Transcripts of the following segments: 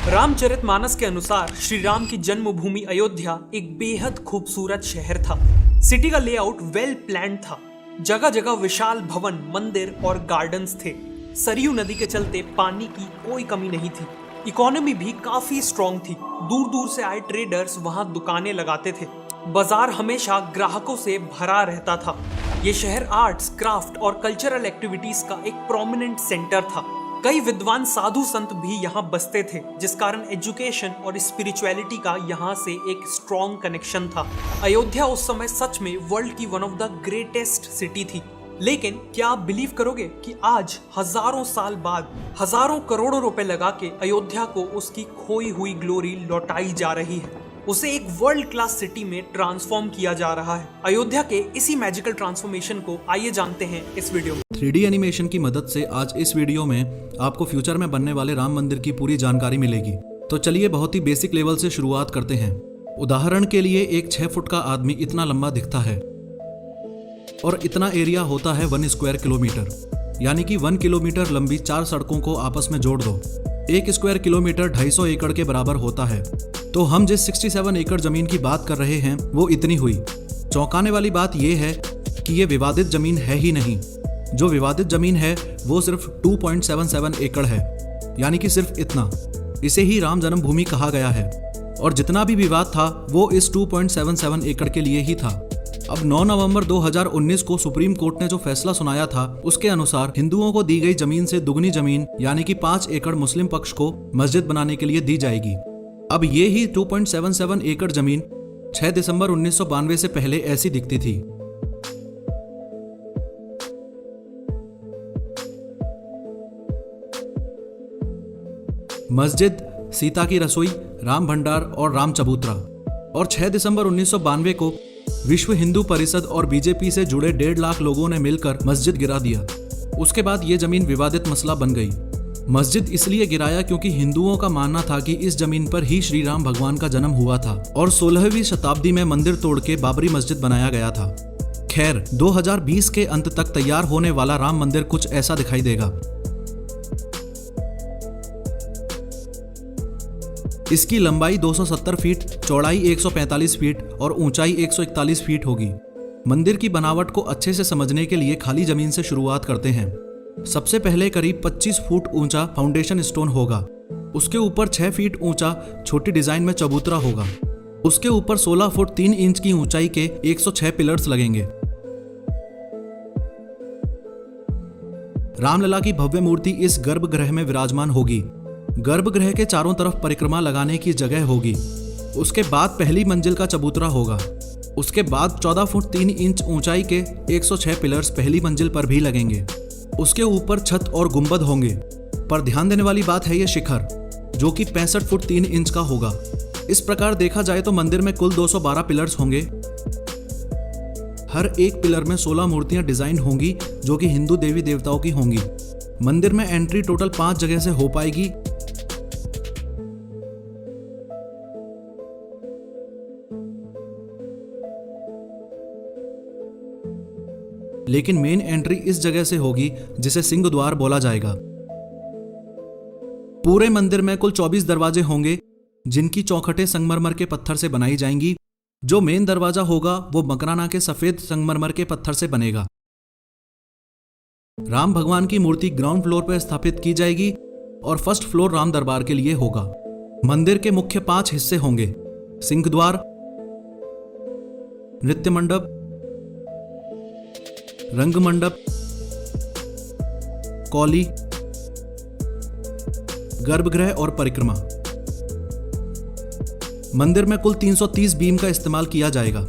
रामचरितमानस के अनुसार श्री राम की जन्मभूमि अयोध्या एक बेहद खूबसूरत शहर था। सिटी का लेआउट वेल प्लान्ड था। जगह जगह विशाल भवन, मंदिर और गार्डन्स थे। सरयू नदी के चलते पानी की कोई कमी नहीं थी। इकोनॉमी भी काफी स्ट्रॉन्ग थी। दूर दूर से आए ट्रेडर्स वहां दुकानें लगाते थे। बाजार हमेशा ग्राहकों से भरा रहता था। ये शहर आर्ट्स, क्राफ्ट और कल्चरल एक्टिविटीज का एक प्रोमिनेंट सेंटर था। कई विद्वान साधु संत भी यहाँ बसते थे, जिस कारण एजुकेशन और स्पिरिचुअलिटी का यहाँ से एक स्ट्रॉन्ग कनेक्शन था। अयोध्या उस समय सच में वर्ल्ड की one of the greatest city थी। लेकिन क्या आप बिलीव करोगे कि आज हजारों साल बाद हजारों करोड़ों रुपए लगा के अयोध्या को उसकी खोई हुई ग्लोरी लौटाई जा रही है। उसे एक वर्ल्ड क्लास सिटी में ट्रांसफॉर्म किया जा रहा है। अयोध्या के इसी मैजिकल ट्रांसफॉर्मेशन को आइए जानते हैं इस वीडियो में। 3D एनिमेशन की मदद से आज इस वीडियो में आपको फ्यूचर में बनने वाले राम मंदिर की पूरी जानकारी मिलेगी। तो चलिए बहुत ही बेसिक लेवल से शुरुआत करते हैं। उदाहरण के लिए एक 6 फुट का आदमी इतना लंबा दिखता है और इतना एरिया होता है 1 स्क्वायर किलोमीटर, यानी कि 1 किलोमीटर लंबी 4 सड़कों को आपस में जोड़ दो। 1 स्क्वायर किलोमीटर 250 एकड़ के बराबर होता है। तो हम जिस 67 एकड़ जमीन की बात कर रहे हैं वो इतनी हुई। चौंकाने वाली बात यह है कि ये विवादित जमीन है ही नहीं। जो विवादित जमीन है वो सिर्फ 2.77 एकड़ है, यानी कि सिर्फ इतना। इसे ही राम जन्मभूमि कहा गया है और जितना भी विवाद था वो इस 2.77 एकड़ के लिए ही था। अब 9 नवंबर 2019 को सुप्रीम कोर्ट ने जो फैसला सुनाया था उसके अनुसार हिंदुओं को दी गई जमीन से दुगनी जमीन यानी कि 5 एकड़ मुस्लिम पक्ष को मस्जिद बनाने के लिए दी जाएगी। अब ये ही 2.77 एकड़ जमीन 6 दिसंबर 1992 से पहले ऐसी दिखती थी। मस्जिद, सीता की रसोई, राम भंडार और राम चबूतरा। और 6 दिसंबर 1992 को विश्व हिंदू परिषद और बीजेपी से जुड़े 1.5 लाख लोगों ने मिलकर मस्जिद गिरा दिया। उसके बाद ये जमीन विवादित मसला बन गई। मस्जिद इसलिए गिराया क्योंकि हिंदुओं का मानना था कि इस जमीन पर ही श्री राम भगवान का जन्म हुआ था और 16वीं शताब्दी में मंदिर तोड़ के बाबरी मस्जिद बनाया गया था। खैर, 2020 के अंत तक तैयार होने वाला राम मंदिर कुछ ऐसा दिखाई देगा। इसकी लंबाई 270 फीट, चौड़ाई 145 फीट और ऊंचाई 141 फीट होगी। मंदिर की बनावट को अच्छे से समझने के लिए खाली जमीन से शुरुआत करते हैं। सबसे पहले करीब 25 फुट ऊंचा फाउंडेशन स्टोन होगा। उसके ऊपर 6 फीट ऊंचा छोटी डिजाइन में चबूतरा होगा। उसके ऊपर 16 फुट 3 इंच की ऊंचाई के 106 पिलर्स लगेंगे। रामलला की भव्य मूर्ति इस गर्भगृह में विराजमान होगी। गर्भगृह के चारों तरफ परिक्रमा लगाने की जगह होगी। उसके बाद पहली मंजिल का चबूतरा होगा। उसके बाद 14 फुट 3 इंच ऊंचाई के 106 पिलर्स पहली मंजिल पर भी लगेंगे। उसके ऊपर छत और गुंबद होंगे, पर ध्यान देने वाली बात है ये शिखर, जो कि 65 फुट 3 इंच का होगा। इस प्रकार देखा जाए तो मंदिर में कुल 212 पिलर्स होंगे। हर एक पिलर में 16 मूर्तियां डिजाइन होंगी जो कि हिंदू देवी देवताओं की होंगी। मंदिर में एंट्री टोटल 5 जगह से हो पाएगी। लेकिन मेन एंट्री इस जगह से होगी जिसे सिंह द्वार बोला जाएगा। पूरे मंदिर में कुल 24 दरवाजे होंगे जिनकी चौखटें संगमरमर के पत्थर से बनाई जाएंगी। जो मेन दरवाजा होगा वो मकराना के सफेद संगमरमर के पत्थर से बनेगा। राम भगवान की मूर्ति ग्राउंड फ्लोर पर स्थापित की जाएगी और फर्स्ट फ्लोर राम दरबार के लिए होगा। मंदिर के मुख्य 5 हिस्से होंगे: सिंह द्वार, नृत्य मंडप, रंग मंडप, कौली, गर्भगृह और परिक्रमा। मंदिर में कुल 330 बीम का इस्तेमाल किया जाएगा।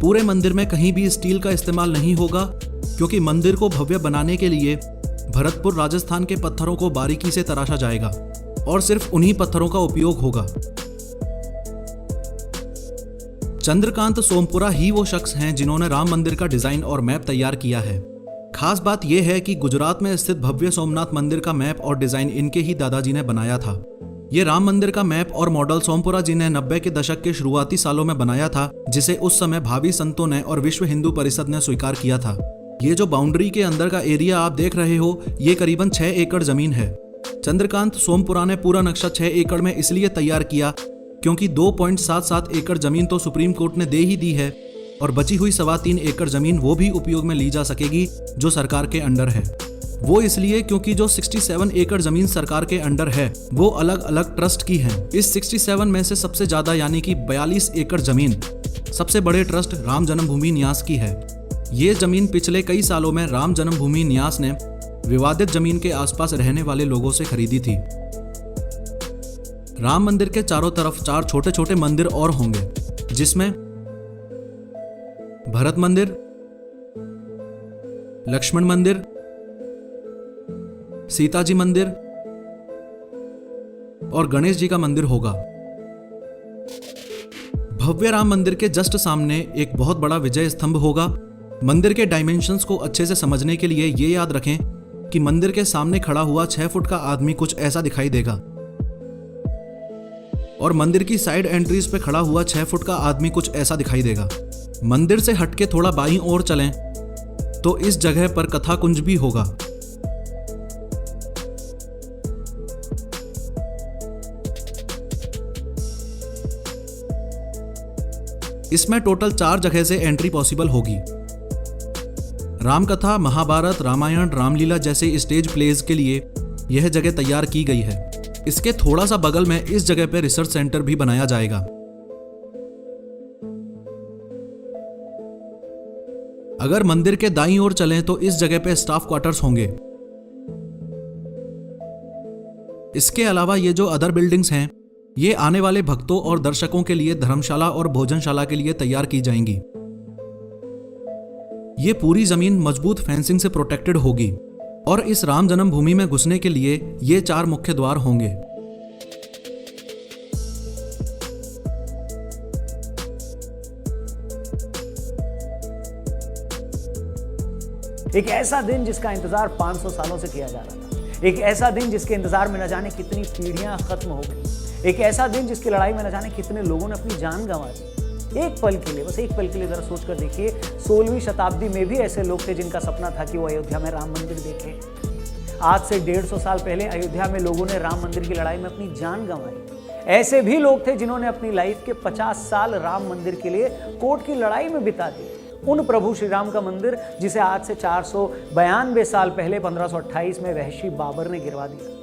पूरे मंदिर में कहीं भी स्टील का इस्तेमाल नहीं होगा क्योंकि मंदिर को भव्य बनाने के लिए भरतपुर राजस्थान के पत्थरों को बारीकी से तराशा जाएगा और सिर्फ उन्हीं पत्थरों का उपयोग होगा। चंद्रकांत सोमपुरा ही वो शख्स हैं जिन्होंने राम मंदिर का डिजाइन और मैप तैयार किया है। खास बात यह है कि गुजरात में स्थित भव्य सोमनाथ मंदिर का मैप और डिजाइन इनके ही दादाजी ने बनाया था। ये राम मंदिर का मैप और मॉडल सोमपुरा जी ने 90 के दशक के शुरुआती सालों में बनाया था, जिसे उस समय भावी संतों ने और विश्व हिंदू परिषद ने स्वीकार किया था। ये जो बाउंड्री के अंदर का एरिया आप देख रहे हो, ये करीबन 6 एकड़ जमीन है। चंद्रकांत सोमपुरा ने पूरा नक्शा 6 एकड़ में इसलिए तैयार किया क्योंकि 2.77 एकड़ जमीन तो सुप्रीम कोर्ट ने दे ही दी है और बची हुई 3.25 एकड़ जमीन वो भी उपयोग में ली जा सकेगी जो सरकार के अंडर है। वो इसलिए क्योंकि जो 67 एकड़ जमीन सरकार के अंडर है वो अलग अलग ट्रस्ट की है। इस 67 में से सबसे ज्यादा यानी कि 42 एकड़ जमीन सबसे बड़े ट्रस्ट राम जन्मभूमि न्यास की है। ये जमीन पिछले कई सालों में राम जन्मभूमि न्यास ने विवादित जमीन के आसपास रहने वाले लोगों से खरीदी थी। राम मंदिर के चारों तरफ 4 छोटे छोटे मंदिर और होंगे, जिसमें भरत मंदिर, लक्ष्मण मंदिर, सीता जी मंदिर और गणेश जी का मंदिर होगा। भव्य राम मंदिर के जस्ट सामने एक बहुत बड़ा विजय स्तंभ होगा। मंदिर के डायमेंशंस को अच्छे से समझने के लिए ये याद रखें कि मंदिर के सामने खड़ा हुआ 6 फुट का आदमी कुछ ऐसा दिखाई देगा और मंदिर की साइड एंट्रीज पे खड़ा हुआ 6 फुट का आदमी कुछ ऐसा दिखाई देगा। मंदिर से हटके थोड़ा बाईं ओर चलें तो इस जगह पर कथा कुंज भी होगा। इसमें टोटल 4 जगह से एंट्री पॉसिबल होगी। रामकथा, महाभारत, रामायण, रामलीला जैसे स्टेज प्लेज के लिए यह जगह तैयार की गई है। इसके थोड़ा सा बगल में इस जगह पर रिसर्च सेंटर भी बनाया जाएगा। अगर मंदिर के दाईं ओर चलें तो इस जगह पे स्टाफ क्वार्टर्स होंगे। इसके अलावा ये जो अदर बिल्डिंग्स हैं ये आने वाले भक्तों और दर्शकों के लिए धर्मशाला और भोजनशाला के लिए तैयार की जाएंगी। ये पूरी जमीन मजबूत फेंसिंग से प्रोटेक्टेड होगी और इस राम जन्मभूमि में घुसने के लिए ये 4 मुख्य द्वार होंगे। एक ऐसा दिन जिसका इंतजार 500 सालों से किया जा रहा था। एक ऐसा दिन जिसके इंतजार में न जाने कितनी पीढ़ियां खत्म हो गई। एक ऐसा दिन जिसकी लड़ाई में न जाने कितने लोगों ने अपनी जान गंवा दी। एक पल के लिए, बस एक पल के लिए जरा सोच कर देखिए, 16वीं शताब्दी में भी ऐसे लोग थे जिनका सपना था कि वो अयोध्या में राम मंदिर देखें। आज से 150 साल पहले अयोध्या में लोगों ने राम मंदिर की लड़ाई में अपनी जान गंवाई। ऐसे भी लोग थे जिन्होंने अपनी लाइफ के 50 साल राम मंदिर के लिए कोर्ट की लड़ाई में बिता दिए। उन प्रभु श्री राम का मंदिर जिसे आज से 492 साल पहले 1528 में वहशी बाबर ने गिरवा दिया।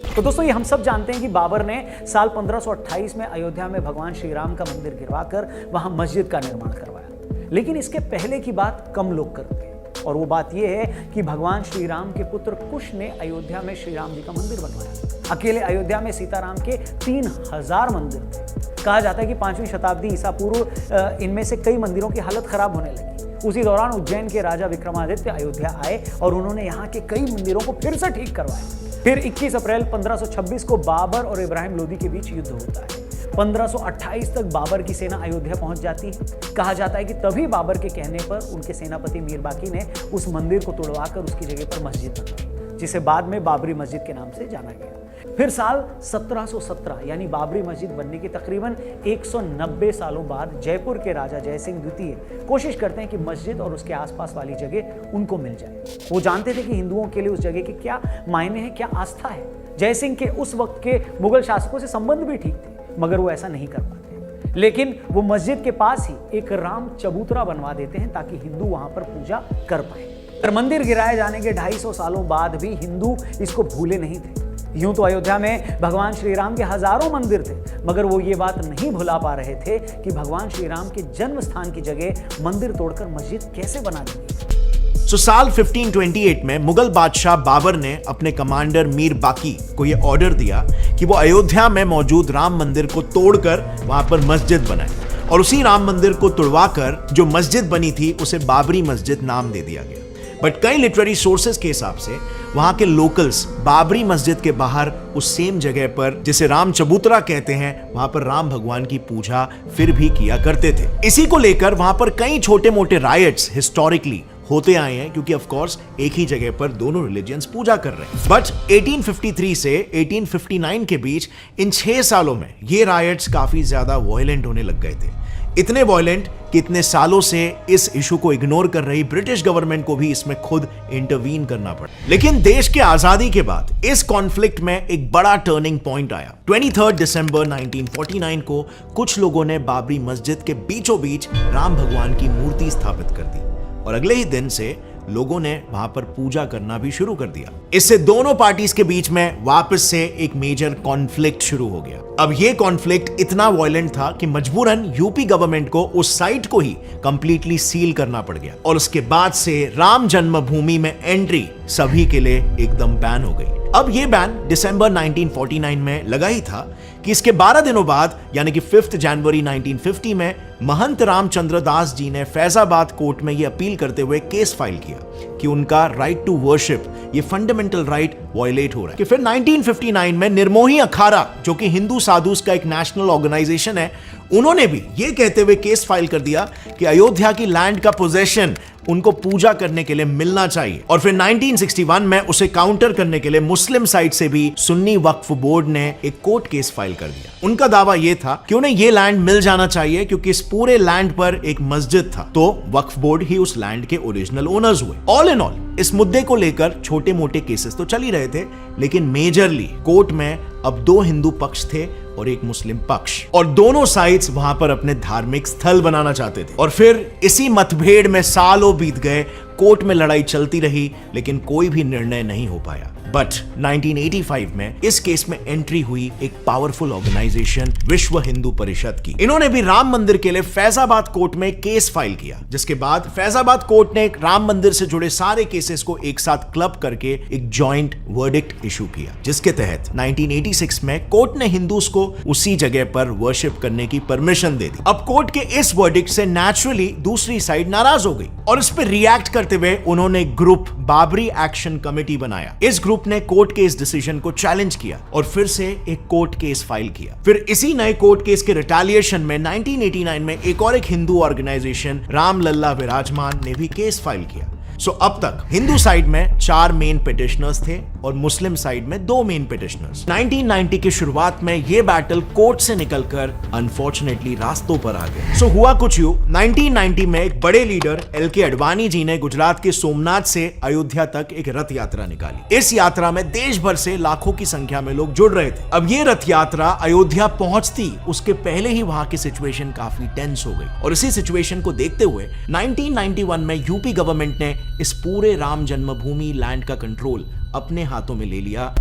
तो दोस्तों, ये हम सब जानते हैं कि बाबर ने साल 1528 में अयोध्या में भगवान श्री राम का मंदिर गिरवाकर वहां मस्जिद का निर्माण करवाया। लेकिन इसके पहले की बात कम लोग करते हैं और वो बात यह है कि भगवान श्री राम के पुत्र कुश ने अयोध्या में श्री राम जी का मंदिर बनवाया। अकेले अयोध्या में सीताराम के 3000 मंदिर थे। कहा जाता है कि 5वीं शताब्दी ईसा पूर्व इनमें से कई मंदिरों की हालत खराब होने लगी। उसी दौरान उज्जैन के राजा विक्रमादित्य अयोध्या आए और उन्होंने यहाँ के कई मंदिरों को फिर से ठीक करवाया। फिर 21 अप्रैल 1526 को बाबर और इब्राहिम लोदी के बीच युद्ध होता है। 1528 तक बाबर की सेना अयोध्या पहुंच जाती है। कहा जाता है कि तभी बाबर के कहने पर उनके सेनापति मीर बाकी ने उस मंदिर को तोड़वाकर उसकी जगह पर मस्जिद बनवाई, जिसे बाद में बाबरी मस्जिद के नाम से जाना गया। फिर साल 1717 यानी बाबरी मस्जिद बनने के तकरीबन 190 सालों बाद जयपुर के राजा जयसिंह द्वितीय कोशिश करते हैं कि मस्जिद और उसके आसपास वाली जगह उनको मिल जाए। वो जानते थे कि हिंदुओं के लिए उस जगह के क्या मायने हैं, क्या आस्था है। जयसिंह के उस वक्त के मुगल शासकों से संबंध भी ठीक थे, मगर वो ऐसा नहीं कर पाते। लेकिन वो मस्जिद के पास ही एक राम चबूतरा बनवा देते हैं ताकि हिंदू वहां पर पूजा कर पाए। पर मंदिर गिराए जाने के 250 सालों बाद भी हिंदू इसको भूले नहीं थे। यूं तो अयोध्या में भगवान श्री राम के हजारों मंदिर थे, मगर वो ये बात नहीं भुला पा रहे थे कि भगवान श्री राम के जन्म स्थान की जगह मंदिर तोड़कर मस्जिद कैसे बना दी। साल 1528 में मुगल बादशाह बाबर ने अपने कमांडर मीर बाकी को यह ऑर्डर दिया कि वो अयोध्या में मौजूद राम मंदिर को तोड़कर वहां पर मस्जिद बनाए और उसी राम मंदिर को तुड़वाकर जो मस्जिद बनी थी उसे बाबरी मस्जिद नाम दे दिया गया। बट कई लिटरेरी सोर्सेज के हिसाब से वहां के लोकल्स बाबरी मस्जिद के बाहर उस सेम जगह पर जिसे राम चबूतरा कहते हैं वहां पर राम भगवान की पूजा फिर भी किया करते थे। इसी को लेकर वहां पर कई छोटे मोटे रायट्स हिस्टोरिकली होते आए हैं, क्योंकि ऑफ कोर्स एक ही जगह पर दोनों रिलीजियंस पूजा कर रहे हैं। बट 1853 से 1859 के बीच इन 6 सालों में ये रायट्स काफी ज्यादा वायलेंट होने लग गए थे। इतने वॉयलेंट कि इतने सालों से इस इशू को इग्नोर कर रही ब्रिटिश गवर्नमेंट को भी इसमें खुद इंटरवीन करना पड़ा। लेकिन देश के आजादी के बाद इस कॉन्फ्लिक्ट में एक बड़ा टर्निंग पॉइंट आया। 23 दिसंबर 1949 को कुछ लोगों ने बाबरी मस्जिद के बीचों बीच राम भगवान की मूर्ति स्थापित कर दी और अगले ही दिन से लोगों ने वहां पर पूजा करना भी शुरू कर दिया। इससे दोनों पार्टीज के बीच में वापस से एक मेजर कॉन्फ्लिक्ट शुरू हो गया। अब यह कॉन्फ्लिक्ट इतना वायलेंट था कि मजबूरन यूपी गवर्नमेंट को उस साइट को ही कंप्लीटली सील करना पड़ गया और उसके बाद से राम जन्मभूमि में एंट्री सभी के लिए एकदम बैन हो गई। अब यह बैन दिसंबर 1949 में लगा ही था कि इसके 12 दिनों बाद यानी कि 5 जनवरी 1950 में महंत रामचंद्र दास जी ने फैजाबाद कोर्ट में यह अपील करते हुए केस फाइल किया कि उनका राइट टू वर्शिप ये फंडामेंटल राइट वायलेट हो रहा है। कि फिर 1959 में निर्मोही अखाड़ा जो कि हिंदू साधुस का एक नेशनल ऑर्गेनाइजेशन है, उन्होंने भी ये कहते हुए केस फाइल कर दिया कि अयोध्या की लैंड का पोजेशन उनको पूजा करने के लिए मिलना चाहिए। और फिर 1961 में उसे काउंटर करने के लिए मुस्लिम साइड से भी सुन्नी वक्फ बोर्ड ने एक कोर्ट केस फाइल कर दिया। उनका दावा यह था कि उन्हें यह लैंड मिल जाना चाहिए क्योंकि इस पूरे लैंड पर एक मस्जिद था, तो वक्फ बोर्ड ही उस लैंड के ओरिजिनल ओनर्स हुए। ऑल इन ऑल इस मुद्दे को लेकर छोटे मोटे केसेस तो चल ही रहे थे, लेकिन मेजरली कोर्ट में अब 2 हिंदू पक्ष थे और एक मुस्लिम पक्ष, और दोनों साइड्स वहां पर अपने धार्मिक स्थल बनाना चाहते थे। और फिर इसी मतभेद में सालों बीत गए, कोर्ट में लड़ाई चलती रही, लेकिन कोई भी निर्णय नहीं हो पाया। बट 1985 में इस केस में एंट्री हुई एक पावरफुल ऑर्गेनाइजेशन विश्व हिंदू परिषद की। इन्होंने भी राम मंदिर के लिए फैजाबाद कोर्ट में केस फाइल किया, जिसके बाद फैजाबाद कोर्ट ने राम मंदिर से जुड़े सारे केसेस को एक साथ क्लब करके एक जॉइंट वर्डिक्ट इशू किया, जिसके तहत 1986 में कोर्ट ने हिंदूज को उसी जगह पर वर्शिप करने की परमिशन दे दी। अब कोर्ट के इस वर्डिक्ट से नेचुरली दूसरी साइड नाराज हो गई और इस पर रिएक्ट करते हुए उन्होंने ग्रुप बाबरी एक्शन कमेटी बनाया। इस ग्रुप ने कोर्ट के इस डिसीजन को चैलेंज किया और फिर से एक कोर्ट केस फाइल किया। फिर इसी नए कोर्ट केस के रिटेलिएशन में 1989 में एक और एक हिंदू ऑर्गेनाइजेशन राम लल्ला विराजमान ने भी केस फाइल किया। सो अब तक हिंदू साइड में 4 मेन पिटिशनर्स थे और मुस्लिम साइड में 2 मेन पिटिशनर्स। 1990 की शुरुआत में ये बैटल कोर्ट से निकलकर अनफॉर्चुनेटली रास्तों पर आ गए। सो हुआ कुछ यूं, 1990 में एक बड़े लीडर LK अडवाणी जी ने गुजरात के सोमनाथ से अयोध्या तक एक रथ यात्रा निकाली। इस यात्रा में देश भर से लाखों की संख्या में लोग जुड़ रहे थे। अब ये रथ यात्रा अयोध्या पहुंचती उसके पहले ही वहां की सिचुएशन काफी टेंस हो गई और इसी सिचुएशन को देखते हुए 1991 में यूपी गवर्नमेंट ने इस पूरे राम जन्मभूमि लैंड का कंट्रोल अपने हाथों में ले लिया।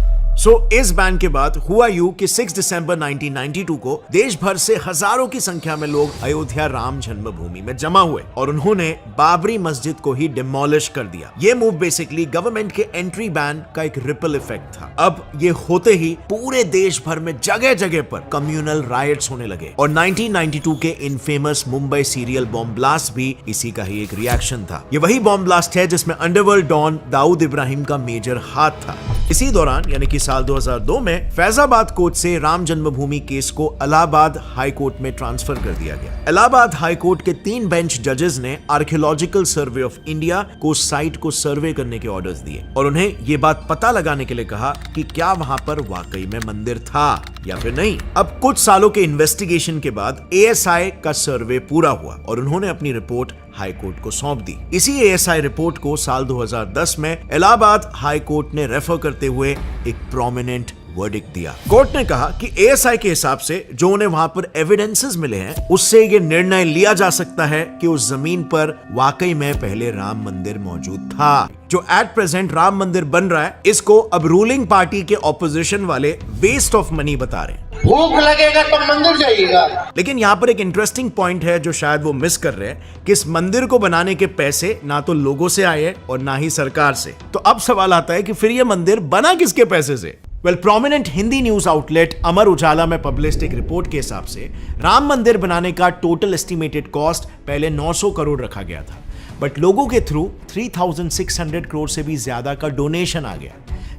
इस बैन के बाद हुआ यूं कि 6 दिसंबर 1992 को देश भर से हजारों की संख्या में लोग अयोध्या राम जन्मभूमि में जमा हुए और उन्होंने बाबरी मस्जिद को ही डिमोलिश कर दिया। ये मूव बेसिकली गवर्नमेंट के एंट्री बैन का एक रिपल इफेक्ट था। अब ये होते ही पूरे देश भर में जगह जगह पर कम्युनल राइट्स होने लगे और 1992 के infamous Mumbai serial bomb blast भी इसी का ही एक रिएक्शन था। ये वही बॉम्ब ब्लास्ट है जिसमें अंडरवर्ल्ड डॉन दाऊद इब्राहिम का मेजर हाथ था। इसी दौरान यानी कि साल 2002 में फैजाबाद कोर्ट से राम जन्मभूमि केस को इलाहाबाद हाई कोर्ट में ट्रांसफर कर दिया गया। इलाहाबाद हाई कोर्ट के 3 बेंच जजेस ने आर्कियोलॉजिकल सर्वे ऑफ इंडिया को साइट को सर्वे करने के ऑर्डर्स दिए और उन्हें यह बात पता लगाने के लिए कहा कि क्या वहां पर वाकई में मंदिर था या फिर नहीं। अब कुछ सालों के इन्वेस्टिगेशन के बाद ASI का सर्वे पूरा हुआ और उन्होंने अपनी रिपोर्ट हाई कोर्ट को सौंप दी। इसी ASI रिपोर्ट को साल 2010 में इलाहाबाद हाई कोर्ट ने रेफर करते हुए एक प्रोमिनेंट वर्डिक्ट दिया। कोर्ट ने कहा कि ASI के हिसाब से जो उन्हें वहां पर एविडेंसेस मिले हैं उससे ये निर्णय लिया जा सकता है कि उस जमीन पर वाकई में पहले राम मंदिर मौजूद था। जो एट प्रेजेंट राम मंदिर बन रहा है इसको अब रूलिंग पार्टी के ऑपोजिशन वाले वेस्ट ऑफ मनी बता रहे हैं। भूख लगेगा तो मंदिर जाइएगा। लेकिन यहाँ पर एक इंटरेस्टिंग पॉइंट है जो शायद वो मिस कर रहे हैं कि इस मंदिर को बनाने के पैसे ना तो लोगों से आए और ना ही सरकार से। तो अब सवाल आता है कि फिर ये मंदिर बना किसके पैसे से? Prominent Hindi news outlet Amar Ujala में पब्लिश्ड एक रिपोर्ट के हिसाब से राम मंदिर बनाने का टोटल एस्टिमेटेड कॉस्ट पहले 900 करोड़ रखा गया था, बट लोगों के थ्रू 3600 करोड़ से भी ज्यादा का डोनेशन आ गया,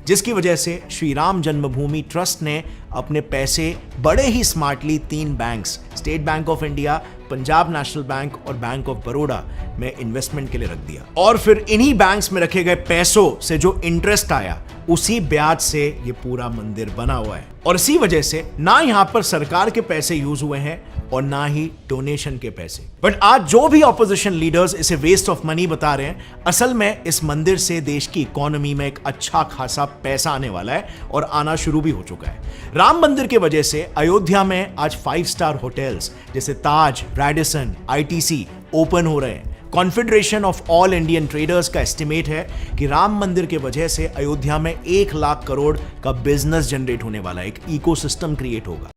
जिसकी वजह से श्री राम जन्मभूमि ट्रस्ट ने अपने पैसे बड़े ही smartly 3 banks, state bank of India, Punjab national bank और बैंक ऑफ बड़ौदा में इन्वेस्टमेंट के लिए रख दिया। और फिर इन्हीं बैंक्स में रखे गए पैसों से जो इंटरेस्ट आया उसी ब्याज से ये पूरा मंदिर बना हुआ है। और इसी वजह से ना यहां पर सरकार के पैसे यूज हुए हैं और ना ही डोनेशन के पैसे। बट आज जो भी ऑपोजिशन लीडर्स इसे वेस्ट ऑफ मनी बता रहे हैं, असल में इस मंदिर से देश की इकोनॉमी में एक अच्छा खासा पैसा आने वाला है और आना शुरू भी हो चुका है। राम मंदिर की वजह से अयोध्या में आज 5 स्टार होटल्स जैसे ताज, रैडिसन, आईटीसी ओपन हो रहे हैं। Confederation of all Indian traders का एस्टिमेट है कि राम मंदिर के वजह से अयोध्या में 1 लाख करोड़ का बिजनेस जनरेट होने वाला है, एक इकोसिस्टम क्रिएट होगा।